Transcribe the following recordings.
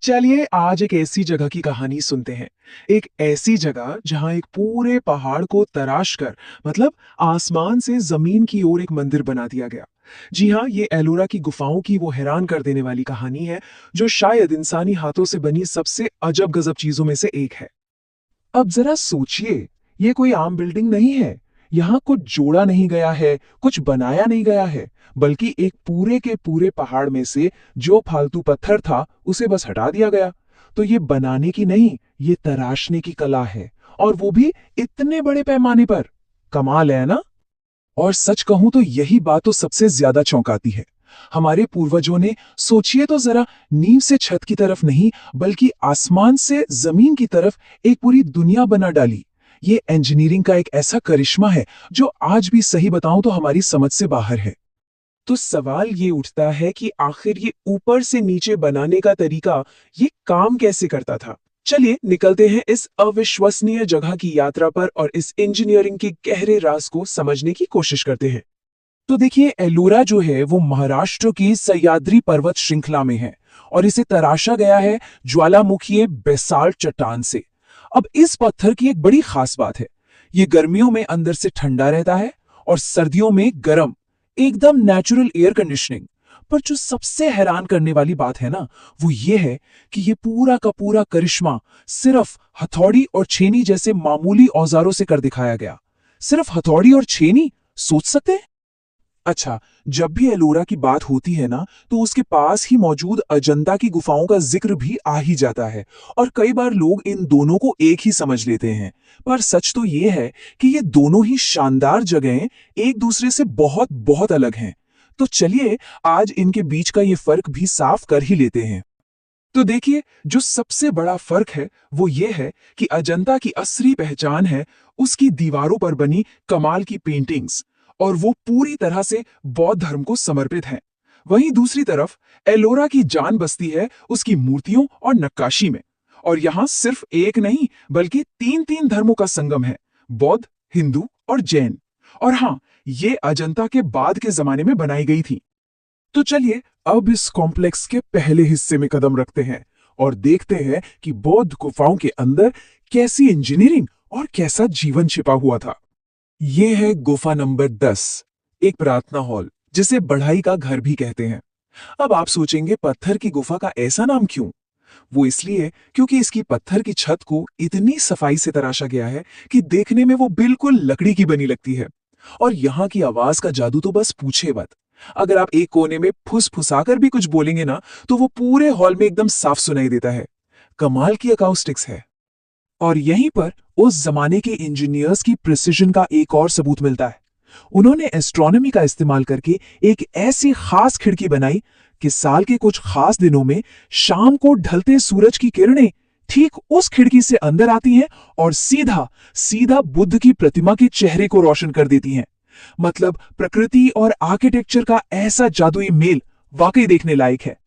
चलिए आज एक ऐसी जगह की कहानी सुनते हैं। एक ऐसी जगह जहां एक पूरे पहाड़ को तराश कर मतलब आसमान से जमीन की ओर एक मंदिर बना दिया गया। जी हाँ, ये एलोरा की गुफाओं की वो हैरान कर देने वाली कहानी है जो शायद इंसानी हाथों से बनी सबसे अजब गजब चीजों में से एक है। अब जरा सोचिए, ये कोई आम बिल्डिंग नहीं है। यहाँ कुछ जोड़ा नहीं गया है, कुछ बनाया नहीं गया है, बल्कि एक पूरे के पूरे पहाड़ में से जो फालतू पत्थर था उसे बस हटा दिया गया। तो ये बनाने की नहीं, ये तराशने की कला है, और वो भी इतने बड़े पैमाने पर। कमाल है ना? और सच कहूं तो यही बात तो सबसे ज्यादा चौंकाती है। हमारे पूर्वजों ने, सोचिए तो जरा, नींव से छत की तरफ नहीं बल्कि आसमान से जमीन की तरफ एक पूरी दुनिया बना डाली। ये इंजीनियरिंग का एक ऐसा करिश्मा है जो आज भी, सही बताऊं तो, हमारी समझ से बाहर है। तो सवाल ये उठता है कि आखिर ये ऊपर से नीचे बनाने का तरीका ये काम कैसे करता था। चलिए निकलते हैं इस अविश्वसनीय जगह की यात्रा पर और इस इंजीनियरिंग के गहरे राज को समझने की कोशिश करते हैं। तो देखिए, एलोरा जो है वो महाराष्ट्र की सह्याद्री पर्वत श्रृंखला में है और इसे तराशा गया है ज्वालामुखीय बेसाल्ट चट्टान से। अब इस पत्थर की एक बड़ी खास बात है, ये गर्मियों में अंदर से ठंडा रहता है और सर्दियों में गर्म, एकदम नेचुरल एयर कंडीशनिंग। पर जो सबसे हैरान करने वाली बात है ना, वो ये है कि ये पूरा का पूरा करिश्मा सिर्फ हथौड़ी और छेनी जैसे मामूली औजारों से कर दिखाया गया। सिर्फ हथौड़ी और छेनी, सोच सकते हैं? अच्छा, जब भी एलोरा की बात होती है ना, तो उसके पास ही मौजूद अजंता की गुफाओं का जिक्र भी आ ही जाता है, और कई बार लोग इन दोनों को एक ही समझ लेते हैं। पर सच तो ये है कि ये दोनों ही शानदार जगहें एक दूसरे से बहुत बहुत अलग हैं। तो चलिए आज इनके बीच का ये फर्क भी साफ कर ही लेते हैं। तो देखिए, जो सबसे बड़ा फर्क है वो ये है कि अजंता की असली पहचान है उसकी दीवारों पर बनी कमाल की पेंटिंग्स, और वो पूरी तरह से बौद्ध धर्म को समर्पित हैं। वहीं दूसरी तरफ एलोरा की जान बसती है उसकी मूर्तियों और नक्काशी में। और यहाँ सिर्फ एक नहीं बल्कि तीन तीन धर्मों का संगम है, बौद्ध, हिंदू और जैन। और हाँ, ये अजंता के बाद के जमाने में बनाई गई थी। तो चलिए अब इस कॉम्प्लेक्स के पहले हिस्से में कदम रखते हैं और देखते हैं कि बौद्ध गुफाओं के अंदर कैसी इंजीनियरिंग और कैसा जीवन छिपा हुआ था। ये है गुफा नंबर 10, एक प्रार्थना हॉल जिसे बढ़ाई का घर भी कहते हैं। अब आप सोचेंगे, पत्थर की गुफा का ऐसा नाम क्यों? वो इसलिए क्योंकि इसकी पत्थर की छत को इतनी सफाई से तराशा गया है कि देखने में वो बिल्कुल लकड़ी की बनी लगती है। और यहाँ की आवाज का जादू तो बस पूछे मत। अगर आप एक कोने में फुसफुसाकर भी कुछ बोलेंगे ना, तो वो पूरे हॉल में एकदम साफ सुनाई देता है। कमाल की अकाउस्टिक्स है। और यहीं पर उस जमाने के इंजीनियर्स की प्रिसिजन का एक और सबूत मिलता है। उन्होंने एस्ट्रोनॉमी का इस्तेमाल करके एक ऐसी खास खिड़की बनाई कि साल के कुछ खास दिनों में शाम को ढलते सूरज की किरणें ठीक उस खिड़की से अंदर आती हैं और सीधा सीधा बुद्ध की प्रतिमा के चेहरे को रोशन कर देती हैं। मतलब प्रकृति और आर्किटेक्चर का ऐसा जादुई मेल वाकई देखने लायक है।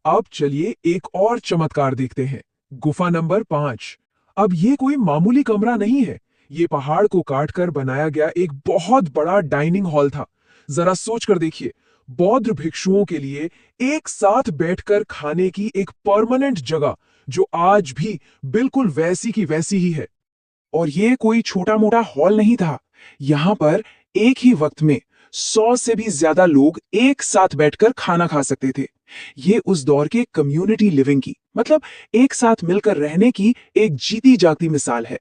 अब चलिए एक और चमत्कार देखते हैं, गुफा नंबर 5। अब ये कोई मामूली कमरा नहीं है, ये पहाड़ को काटकर बनाया गया एक बहुत बड़ा डाइनिंग हॉल था। जरा सोच कर देखिए, बौद्ध भिक्षुओं के लिए एक साथ बैठकर खाने की एक परमानेंट जगह जो आज भी बिल्कुल वैसी की वैसी ही है। और ये कोई छोटा मोटा हॉल नहीं था, यहां पर एक ही वक्त में 100 से भी ज्यादा लोग एक साथ बैठकर खाना खा सकते थे। ये उस दौर के कम्युनिटी लिविंग की, मतलब एक साथ मिलकर रहने की एक जीती जागती मिसाल है।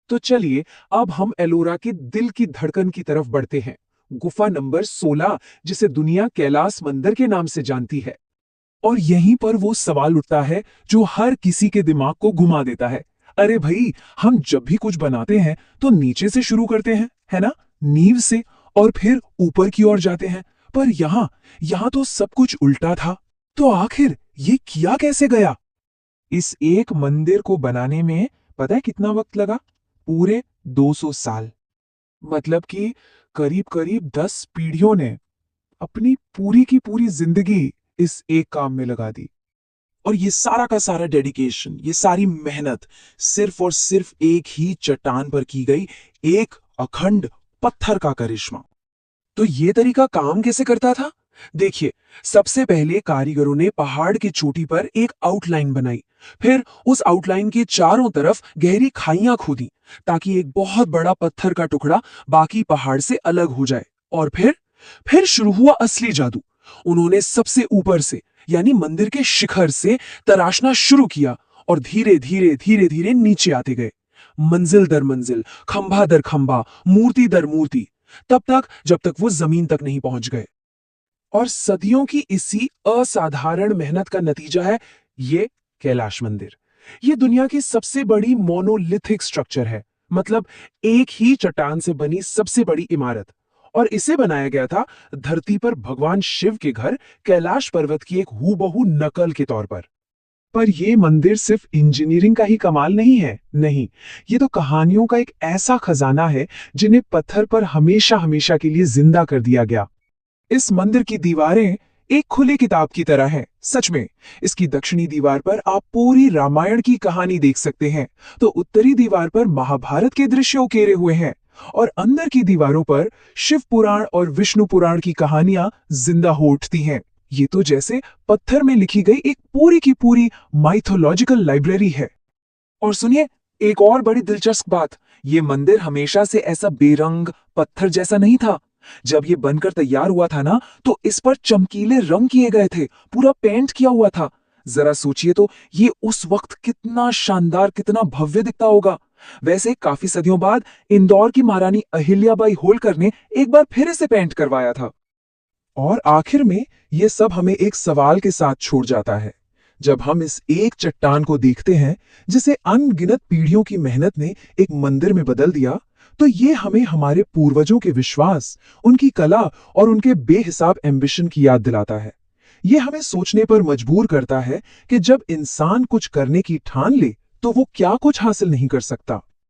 तो चलिए अब हम एलोरा के दिल की धड़कन की तरफ बढ़ते हैं, गुफा नंबर 16, जिसे दुनिया कैलाश मंदिर के नाम से जानती है। और यहीं पर वो सवाल उठता है जो हर किसी के दिमाग को घुमा देता है। अरे भाई, हम जब भी कुछ बनाते हैं तो नीचे से शुरू करते हैं, है ना, नींव से, और फिर ऊपर की ओर जाते हैं। पर यहाँ तो सब कुछ उल्टा था। तो आखिर ये किया कैसे गया? इस एक मंदिर को बनाने में पता है कितना वक्त लगा? पूरे 200 साल। मतलब कि करीब करीब 10 पीढ़ियों ने अपनी पूरी की पूरी जिंदगी इस एक काम में लगा दी। और ये सारा का सारा डेडिकेशन, ये सारी मेहनत सिर्फ और सिर्फ एक ही चट्टान पर की गई, एक अखंड पत्थर का करिश्मा। तो ये तरीका काम कैसे करता था? देखिए, सबसे पहले कारीगरों ने पहाड़ की चोटी पर एक आउटलाइन बनाई। फिर उस आउटलाइन के चारों तरफ गहरी खाइयां खोदी ताकि एक बहुत बड़ा पत्थर का टुकड़ा बाकी पहाड़ से अलग हो जाए। और फिर शुरू हुआ असली जादू। उन्होंने सबसे ऊपर से, यानी मंदिर के शिखर से तराशना शुरू किया और धीरे धीरे धीरे धीरे नीचे आते गए, मंजिल दर मंजिल, खंभा दर खंभा, मूर्ति दर मूर्ति, तब तक जब तक वो जमीन तक नहीं पहुंच गए। और सदियों की इसी असाधारण मेहनत का नतीजा है ये कैलाश मंदिर। ये दुनिया की सबसे बड़ी मोनोलिथिक स्ट्रक्चर है, मतलब एक ही चट्टान से बनी सबसे बड़ी इमारत। और इसे बनाया गया था धरती पर भगवान शिव के घर कैलाश पर्वत की एक हूबहू नकल के तौर पर। पर ये मंदिर सिर्फ इंजीनियरिंग का ही कमाल नहीं है, नहीं, ये तो कहानियों का एक ऐसा खजाना है जिन्हें पत्थर पर हमेशा हमेशा के लिए जिंदा कर दिया गया। इस मंदिर की दीवारें एक खुली किताब की तरह हैं, सच में। इसकी दक्षिणी दीवार पर आप पूरी रामायण की कहानी देख सकते हैं, तो उत्तरी दीवार पर महाभारत के दृश्य उकेरे हुए हैं, और अंदर की दीवारों पर शिव पुराण और विष्णु पुराण की कहानियां जिंदा हो उठती हैं। ये तो जैसे पत्थर में लिखी गई एक पूरी की पूरी माइथोलॉजिकल लाइब्रेरी है। और सुनिए, एक और बड़ी दिलचस्प बात, ये मंदिर हमेशा से ऐसा बेरंग पत्थर जैसा नहीं था। जब ये बनकर तैयार हुआ था ना, तो इस पर चमकीले रंग किए गए थे, पूरा पेंट किया हुआ था। जरा सोचिए तो, ये उस वक्त कितना शानदार, कितना भव्य दिखता होगा। वैसे काफी सदियों बाद इंदौर की महारानी अहिल्याबाई होलकर ने एक बार फिर इसे पेंट करवाया था। और आखिर में ये सब हमें एक सवाल के साथ छोड़ जाता है। जब हम इस एक चट्टान को देखते हैं जिसे अनगिनत पीढ़ियों की मेहनत ने एक मंदिर में बदल दिया, तो ये हमें हमारे पूर्वजों के विश्वास, उनकी कला और उनके बेहिसाब एम्बिशन की याद दिलाता है। ये हमें सोचने पर मजबूर करता है कि जब इंसान कुछ करने की ठान ले तो वो क्या कुछ हासिल नहीं कर सकता।